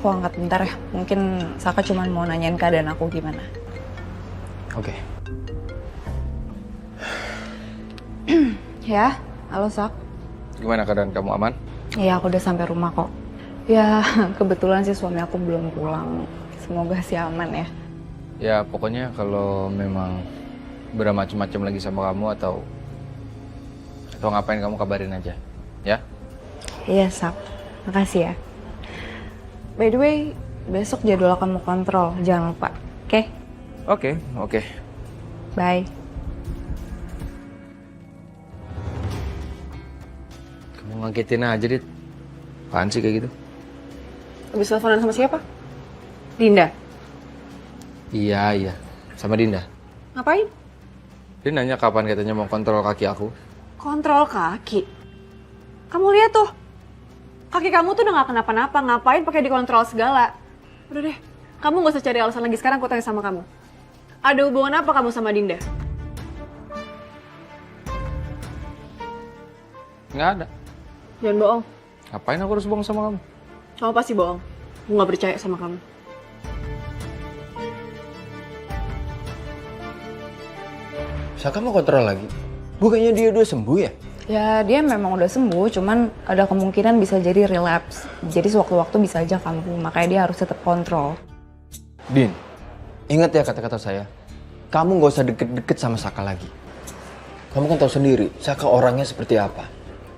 aku angkat bentar ya. Mungkin Saka cuma mau nanyain keadaan aku gimana. Oke. Ya, halo Sak. Gimana keadaan kamu, aman? Iya, aku udah sampai rumah kok. Ya, kebetulan sih suami aku belum pulang. Semoga sih aman ya. Ya pokoknya kalau memang bermacam-macam lagi sama kamu atau ngapain kamu kabarin aja, ya? Iya, Sak. Makasih ya. By the way, besok jadwal kamu kontrol. Jangan lupa, oke? Oke. Bye. Kamu ngagetin aja, Dit. Apaan sih kayak gitu? Habis teleponan sama siapa? Dinda. Iya. Sama Dinda. Ngapain? Dia nanya kapan katanya mau kontrol kaki aku. Kontrol kaki. Kamu lihat tuh. Kaki kamu tuh udah gak kenapa-napa. Ngapain pakai dikontrol segala? Udah deh. Kamu gak usah cari alasan lagi. Sekarang aku tanya sama kamu. Ada hubungan apa kamu sama Dinda? Nggak ada. Jangan bohong. Ngapain aku harus bohong sama kamu? Kamu pasti bohong. Aku gak percaya sama kamu. Saka mau kontrol lagi? Bukannya dia udah sembuh ya? Ya, dia memang udah sembuh, cuman ada kemungkinan bisa jadi relapse. Jadi sewaktu-waktu bisa aja kambuh, makanya dia harus tetap kontrol. Din, ingat ya kata-kata saya. Kamu gak usah deket-deket sama Saka lagi. Kamu kan tahu sendiri, Saka orangnya seperti apa.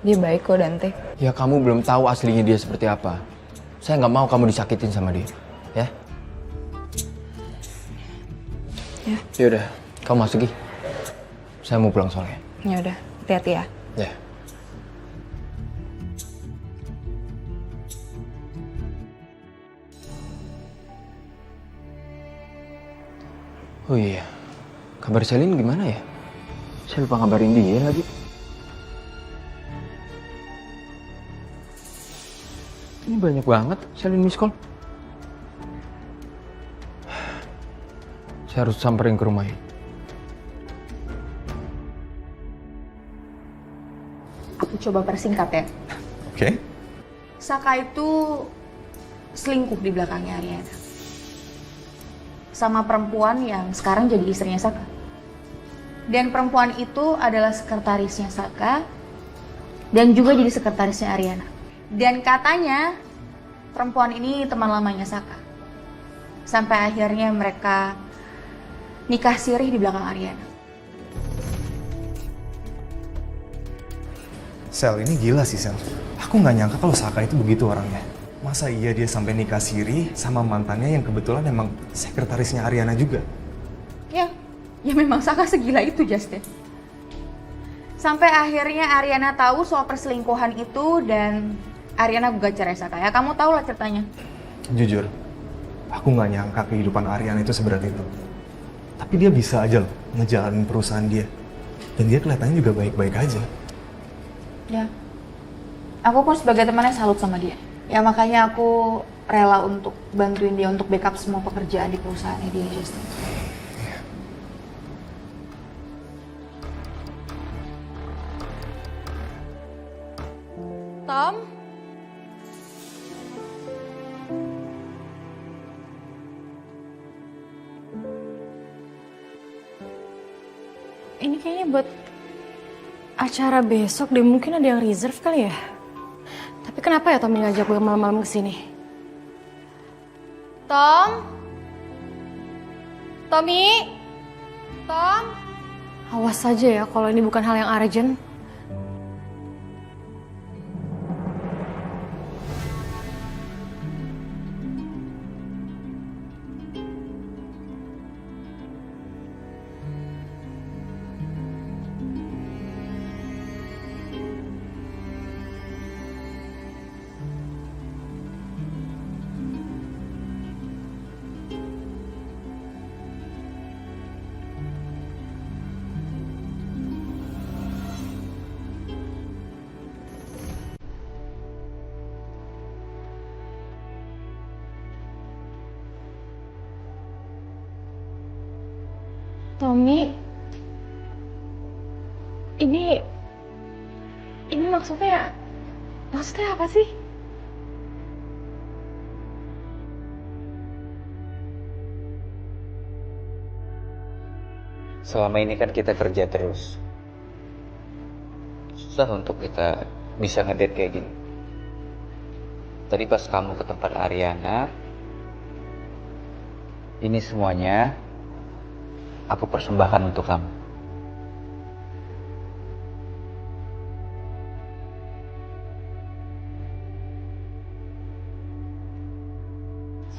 Dia baik kok, Dante. Ya kamu belum tahu aslinya dia seperti apa. Saya nggak mau kamu disakitin sama dia, ya? Ya. Yaudah, kamu masuk Gi. Saya mau pulang soalnya. Ya udah, hati-hati ya. Ya. Oh iya, kabar Selin gimana ya? Saya lupa ngabarin dia lagi. Ini banyak banget Selin miss call. Saya harus samperin ke rumahnya. Aku coba persingkat ya. Oke. Saka itu selingkuh di belakangnya Ariana. Sama perempuan yang sekarang jadi istrinya Saka. Dan perempuan itu adalah sekretarisnya Saka dan juga jadi sekretarisnya Ariana. Dan katanya perempuan ini teman lamanya Saka. Sampai akhirnya mereka nikah sirih di belakang Ariana. Sel, ini gila sih Sel. Aku nggak nyangka kalau Saka itu begitu orangnya. Masa iya dia sampai nikah siri sama mantannya yang kebetulan emang sekretarisnya Ariana juga? Ya memang Saka segila itu, Justin. Sampai akhirnya Ariana tahu soal perselingkuhan itu dan Ariana gugat cerai Saka. Ya kamu tahu lah ceritanya. Jujur, aku nggak nyangka kehidupan Ariana itu seberat itu. Tapi dia bisa aja loh ngejalanin perusahaan dia. Dan dia kelihatannya juga baik-baik aja. Ya, aku pun sebagai temannya salut sama dia. Ya makanya aku rela untuk bantuin dia untuk backup semua pekerjaan di perusahaannya dia, Justin. Tom? Ini kayaknya buat acara besok deh, mungkin ada yang reserve kali ya. Tapi kenapa ya Tommy ngajak gue malam-malam kesini? Tom? Tommy? Tom? Awas saja ya kalau ini bukan hal yang urgent. Tommy, ini maksudnya apa sih? Selama ini kan kita kerja terus. Susah untuk kita bisa ngedate kayak gini. Tadi pas kamu ke tempat Ariana, ini semuanya aku persembahkan untuk kamu.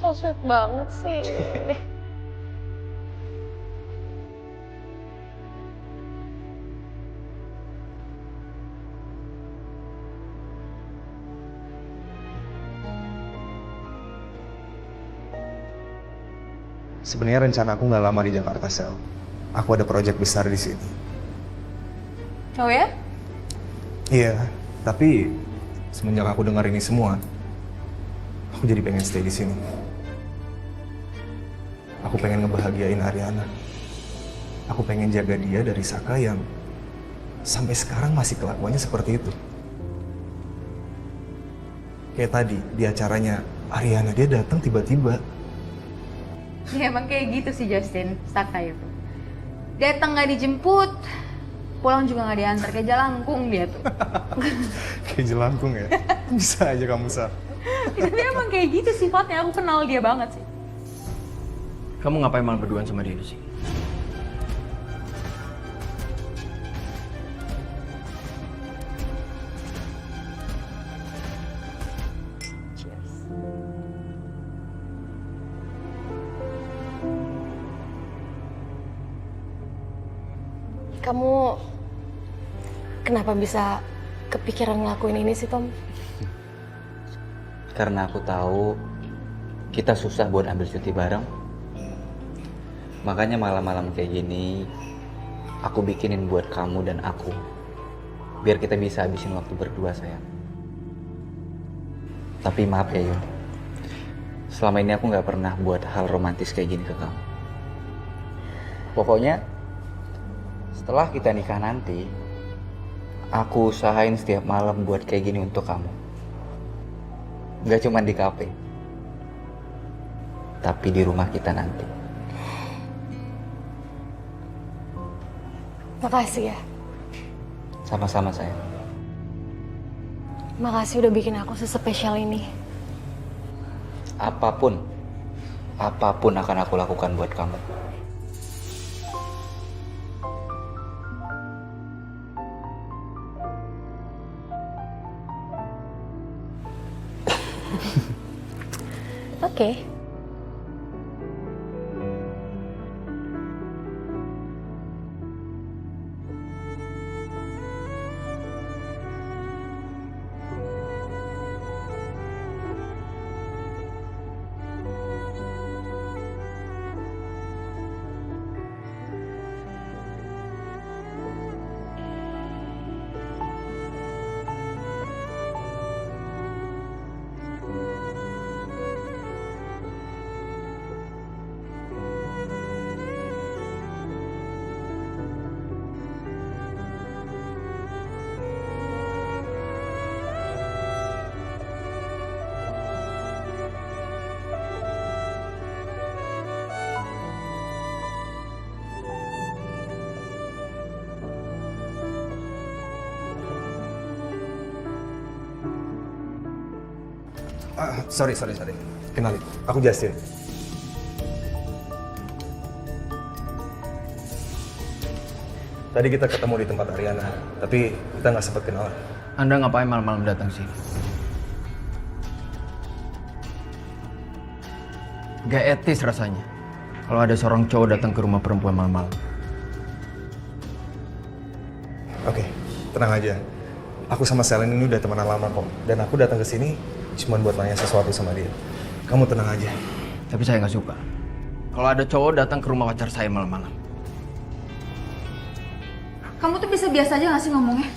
So sweet banget sih. Sebenarnya rencana aku nggak lama di Jakarta, Sel. Aku ada proyek besar di sini. Oh ya? Iya, tapi semenjak aku dengar ini semua, aku jadi pengen stay di sini. Aku pengen ngebahagiain Ariana. Aku pengen jaga dia dari Saka yang sampai sekarang masih kelakuannya seperti itu. Kayak tadi di acaranya Ariana, dia datang tiba-tiba. Ya emang kayak gitu sih Justin, Saka itu. Datang nggak dijemput, pulang juga nggak diantar, kayak jalangkung dia tuh. Kayak jelangkung ya? Bisa aja kamu, Sa. Tapi emang kayak gitu sifatnya, aku kenal dia banget sih. Kamu ngapain malah berduaan sama dia di sini? Kamu kenapa bisa kepikiran ngelakuin ini sih, Tom? Karena aku tahu kita susah buat ambil cuti bareng. Makanya malam-malam kayak gini aku bikinin buat kamu dan aku. Biar kita bisa habisin waktu berdua, sayang. Tapi maaf ya, Yun. Selama ini aku nggak pernah buat hal romantis kayak gini ke kamu. Pokoknya setelah kita nikah nanti, aku usahain setiap malam buat kayak gini untuk kamu. Gak cuma di kafe, tapi di rumah kita nanti. Makasih ya. Sama-sama, sayang. Makasih udah bikin aku sespesial ini. Apapun akan aku lakukan buat kamu. Oke. Sorry. Kenalin, aku Justin. Tadi kita ketemu di tempat Ariana, tapi kita nggak sempat kenalan. Anda ngapain malam-malam datang sini? Gak etis rasanya kalau ada seorang cowok datang ke rumah perempuan malam-malam. Oke, tenang aja. Aku sama Selen ini udah temenan lama kok. Dan aku datang ke sini cuma buat nanya sesuatu sama dia. Kamu tenang aja. Tapi saya nggak suka kalau ada cowok datang ke rumah pacar saya malam-malam. Kamu tuh bisa biasa aja gak sih ngomongnya?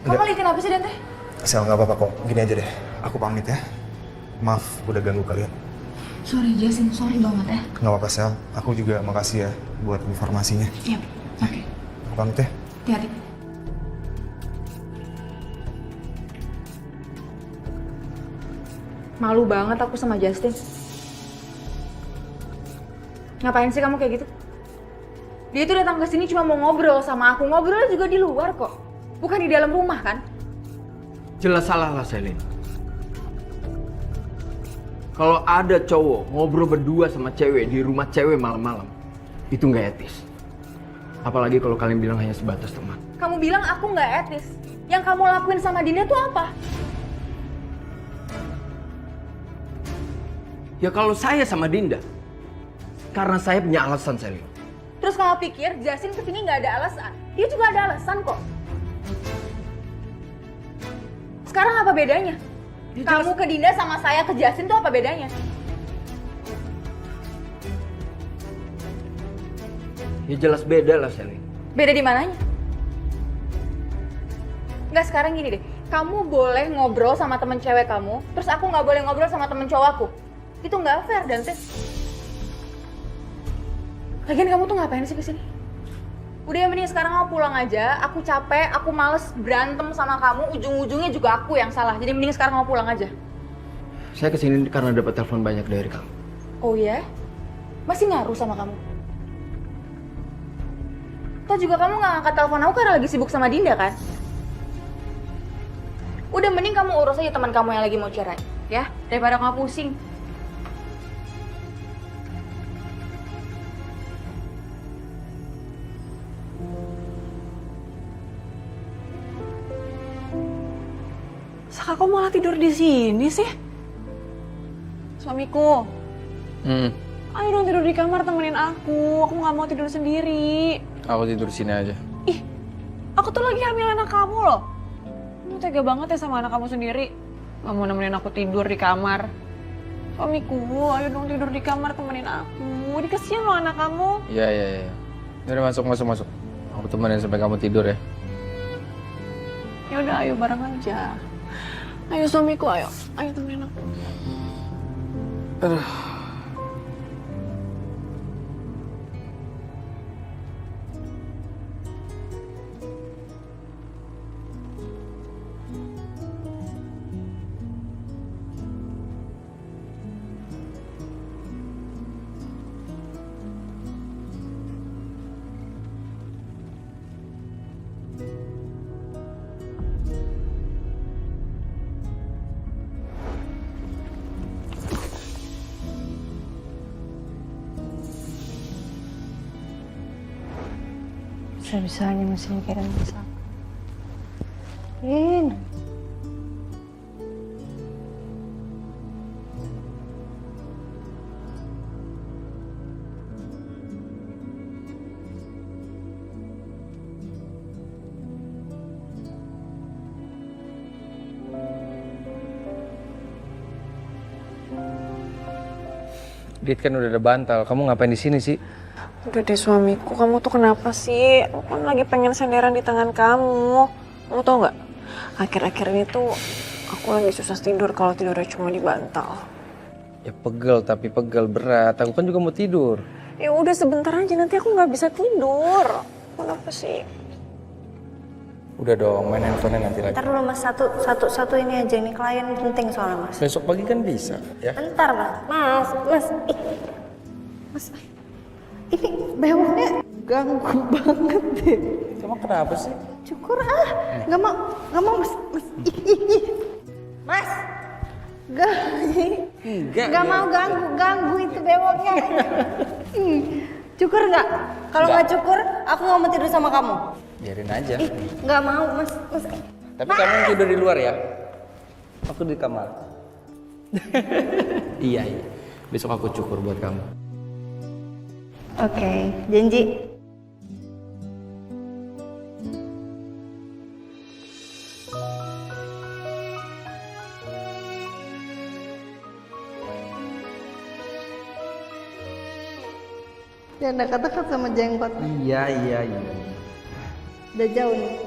Kamu Enggak. lagi kenapa sih, Dante? Sel, nggak apa-apa kok. Gini aja deh. Aku pamit ya. Maaf, udah ganggu kalian. Sorry Justin, sorry banget ya. Nggak apa-apa, Sel. Aku juga makasih ya buat informasinya. Iya, oke. Aku pamit ya. Hati-hati. Malu banget aku sama Justin. Ngapain sih kamu kayak gitu? Dia tuh datang ke sini cuma mau ngobrol sama aku. Ngobrolnya juga di luar kok. Bukan di dalam rumah kan? Jelas salah lah Selin. Kalau ada cowok ngobrol berdua sama cewek di rumah cewek malam-malam, itu nggak etis. Apalagi kalau kalian bilang hanya sebatas teman. Kamu bilang aku nggak etis. Yang kamu lakuin sama Dinda tuh apa? Ya kalau saya sama Dinda, karena saya punya alasan Selin. Terus kamu pikir Jasin kesini nggak ada alasan? Dia juga ada alasan kok. Sekarang apa bedanya? Kamu ke Dinda sama saya ke Jasin tuh apa bedanya? Ya jelas beda lah Selin. Beda di mananya? Nggak, sekarang gini deh. Kamu boleh ngobrol sama temen cewek kamu, terus aku nggak boleh ngobrol sama temen cowok aku. Itu nggak fair, Dante. Lagian kamu tuh ngapain sih kesini? Udah yang mending sekarang kamu pulang aja. Aku capek, aku males berantem sama kamu. Ujung-ujungnya juga aku yang salah. Jadi mending sekarang kamu pulang aja. Saya kesini karena dapat telepon banyak dari kamu. Oh ya? Masih ngaruh sama kamu? Toh juga kamu nggak angkat telepon aku karena lagi sibuk sama Dinda kan? Udah mending kamu urus aja teman kamu yang lagi mau cerai, ya? Daripada kamu pusing. Saka kok malah tidur di sini sih? Suamiku, ayo dong tidur di kamar temenin aku. Aku nggak mau tidur sendiri. Aku tidur sini aja. Ih, aku tuh lagi hamil anak kamu loh. Kamu tega banget ya sama anak kamu sendiri. Gak mau nemenin aku tidur di kamar. Suamiku, ayo dong tidur di kamar temenin aku. Ini kesian loh anak kamu. Iya. Udah masuk. Aku temenin sampai kamu tidur ya. Ya udah, ayo bareng aja. Ayo suamiku, ayo temenin aku. Aduh. Bisa-bisanya masih mikirin masalah. Din. Dit kan udah ada bantal. Kamu ngapain di sini sih? Udah deh suamiku, kamu tuh kenapa sih? Aku kan lagi pengen senderan di tangan kamu. Kamu tau nggak? Akhir-akhir ini tuh aku lagi susah tidur kalau tidurnya cuma di bantal. Ya pegel, tapi pegel berat. Aku kan juga mau tidur. Ya udah sebentar aja, nanti aku nggak bisa tidur. Kenapa sih? Udah dong, main handphone nanti lagi. Ntar dulu mas, satu ini aja, ini klien penting soalnya mas. Besok pagi kan bisa, ya? Bentar mas, mas, ini bewoknya ganggu banget deh. Kamu kenapa sih? Cukur nggak mau mas, mas, nggak mau ganggu itu bewoknya. Cukur nggak? Kalau nggak cukur, aku nggak mau tidur sama kamu. Biarin aja. Nggak mau mas. Tapi kamu tidur di luar ya? Aku di kamar. Iya. Besok aku cukur buat kamu. Oke, janji. Jangan dekat-dekat sama jenggot. Iya. Udah jauh nih.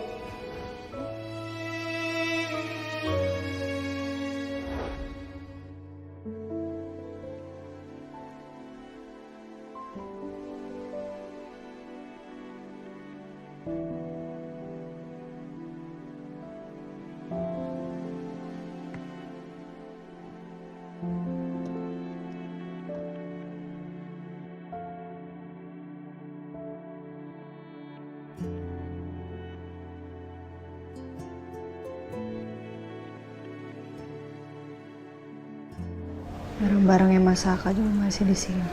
Barang-barangnya Mas Saka juga masih di sini.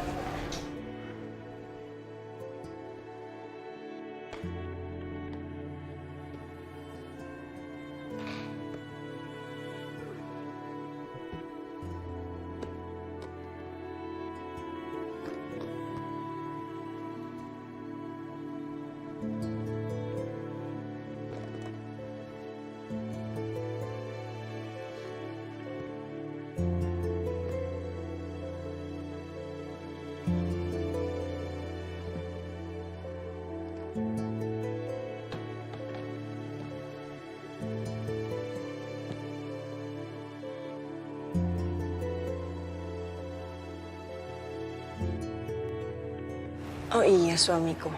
Oh iya, suamiku.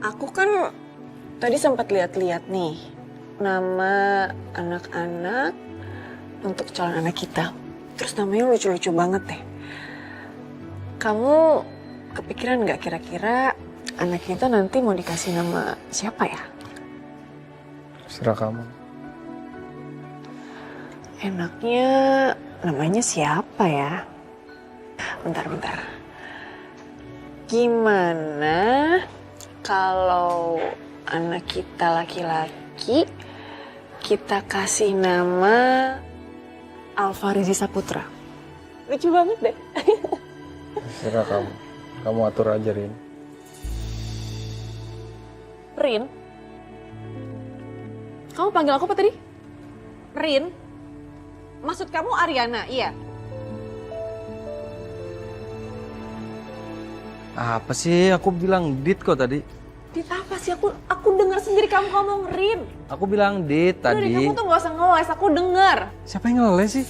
Aku kan tadi sempat lihat-lihat nih nama anak-anak untuk calon anak kita. Terus namanya lucu-lucu banget deh. Kamu kepikiran nggak kira-kira anak kita nanti mau dikasih nama siapa ya? Serah kamu. Enaknya namanya siapa ya? Bentar. Gimana kalau anak kita laki-laki kita kasih nama Alfarizi Saputra? Lucu banget deh. Serah kamu. Kamu atur aja, Rin. Rin? Kamu panggil aku apa tadi? Rin? Maksud kamu Ariana, iya? Apa sih? Aku bilang Dit kok tadi. Dit apa sih? Aku dengar sendiri kamu ngomong Rin. Aku bilang Dit Udah deh, tadi. kamu tuh gak usah ngeles, aku denger. Siapa yang ngeles sih?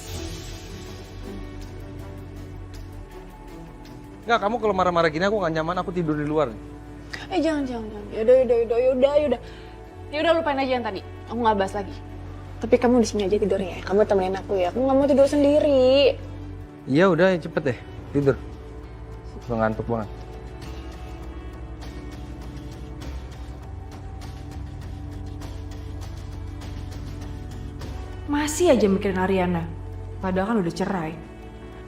Enggak, kamu kalau marah-marah gini aku gak nyaman, aku tidur di luar. Jangan. Yaudah. Yaudah lupain aja yang tadi. Aku gak bahas lagi. Tapi kamu di sini aja tidur ya. Kamu temenin aku ya. Aku gak mau tidur sendiri. Iya udah, cepet deh. Tidur. Udah ngantuk banget. Masih aja mikirin Ariana, padahal kan udah cerai.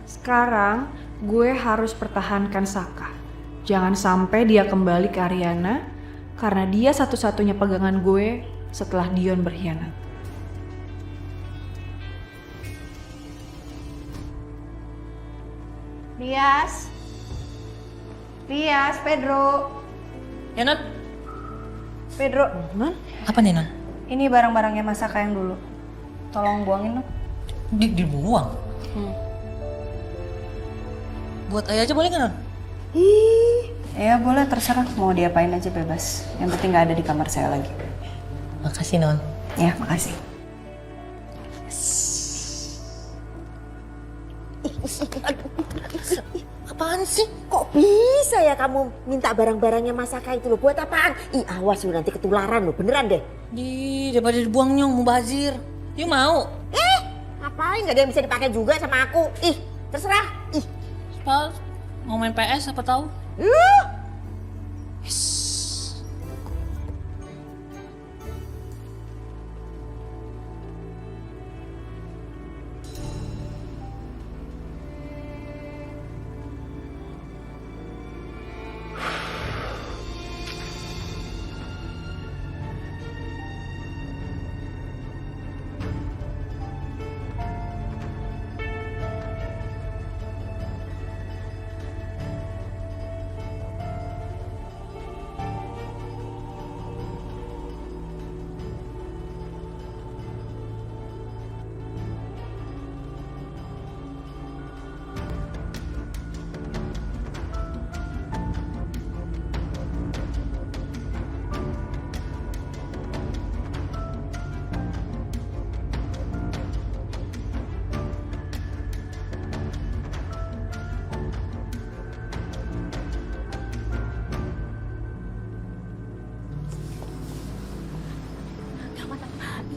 Sekarang gue harus pertahankan Saka. Jangan sampai dia kembali ke Ariana, karena dia satu-satunya pegangan gue setelah Dion berkhianat. Rias, Pedro. Ya, Non? Pedro, Apa nih, Non? ini barang-barangnya Mas Saka yang dulu. Tolong buangin dong. Dibuang? Buat ayah aja boleh nggak, Non? Ya boleh, terserah. Mau diapain aja bebas. Yang penting nggak ada di kamar saya lagi. Makasih, Non. Ya, makasih. Apaan sih? Kok bisa ya kamu minta barang-barangnya Mas Saka itu loh? Buat apaan? Ih, awas lu nanti ketularan loh, beneran deh. Daripada dibuang nyong, mubazir. Yuk mau? Ngapain? Gak ada yang bisa dipakai juga sama aku. Ih, terserah. Ih, Pas mau main PS, apa tahu?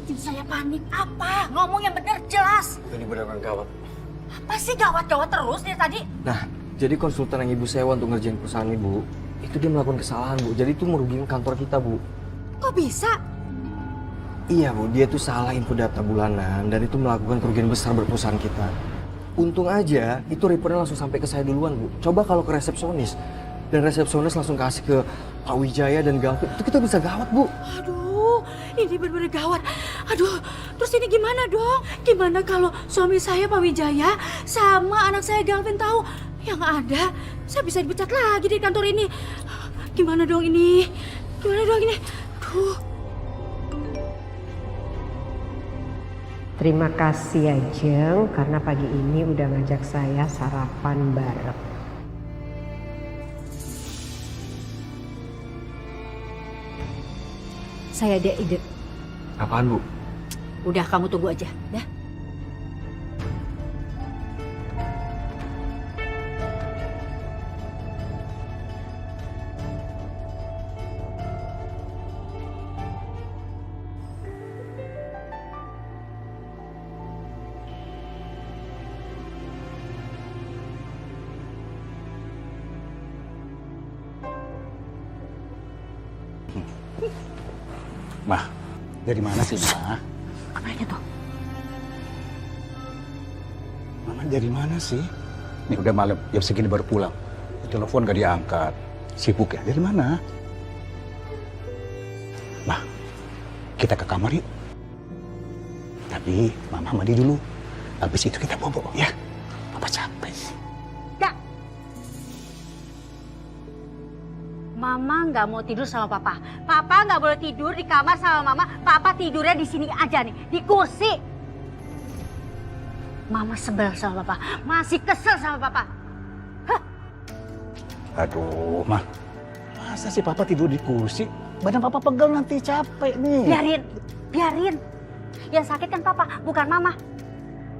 bikin saya panik. Apa? Ngomong yang bener jelas. Ini beneran gawat. Apa sih gawat-gawat terus dari tadi? Nah, jadi konsultan yang ibu sewa untuk ngerjain perusahaan ibu, Itu dia melakukan kesalahan, Bu. Jadi itu merugikan kantor kita, Bu. Kok bisa? Iya, Bu. Dia tuh salah input data bulanan dan itu melakukan kerugian besar buat perusahaan kita. Untung aja itu reportnya langsung sampai ke saya duluan, Bu. Coba kalau ke resepsionis dan resepsionis langsung kasih ke Pak Wijaya dan Galvin, itu kita bisa gawat, Bu. Aduh, ini benar-benar gawat. Aduh, terus ini gimana dong? Gimana kalau suami saya Pak Wijaya sama anak saya Galvin tahu? Yang ada, saya bisa dipecat lagi di kantor ini. Gimana dong ini? Gimana dong ini? Aduh. Terima kasih ya Jeng, karena pagi ini udah ngajak saya sarapan bareng. Saya ada ide. Apaan, Bu? Udah kamu tunggu aja, ya. Mah, dari mana sih, Mah? Apanya tuh? Mama dari mana sih? Nih udah malam, jam segini baru pulang. Telepon gak diangkat. Sibuk ya? Dari mana? Mah, kita ke kamar yuk. Tapi Mama mandi dulu. Habis itu kita bobo, ya? Papa capek. Kak. Mama nggak mau tidur sama Papa. Papa nggak boleh tidur di kamar sama Mama. Papa tidurnya di sini aja nih, di kursi. Mama sebel sama Papa, masih kesel sama Papa. Hah? Aduh, Mah. Masa sih Papa tidur di kursi? Badan Papa pegel nanti capek nih. Biarin. Yang sakit kan Papa, bukan Mama.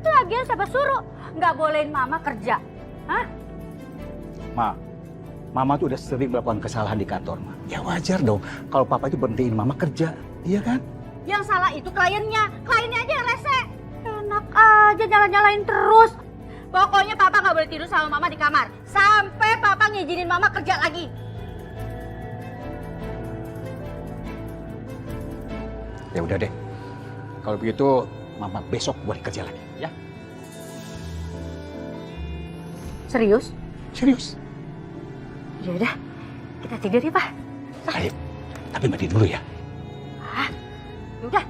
Lagian siapa suruh nggak bolehin Mama kerja? Hah? Ma, Mama tuh udah sering melakukan kesalahan di kantor, Ma. Ya wajar dong kalau Papa itu berhentiin Mama kerja, iya kan? Yang salah itu kliennya aja yang rese. Enak aja nyala-nyalain terus. Pokoknya Papa nggak boleh tidur sama Mama di kamar. Sampai Papa ngizinin Mama kerja lagi. Ya udah deh. Kalau begitu Mama besok boleh kerja lagi, ya? Serius? Serius. Ya udah, kita tidur ya Pak. Ayo, tapi mandi dulu ya. Hah? Udah.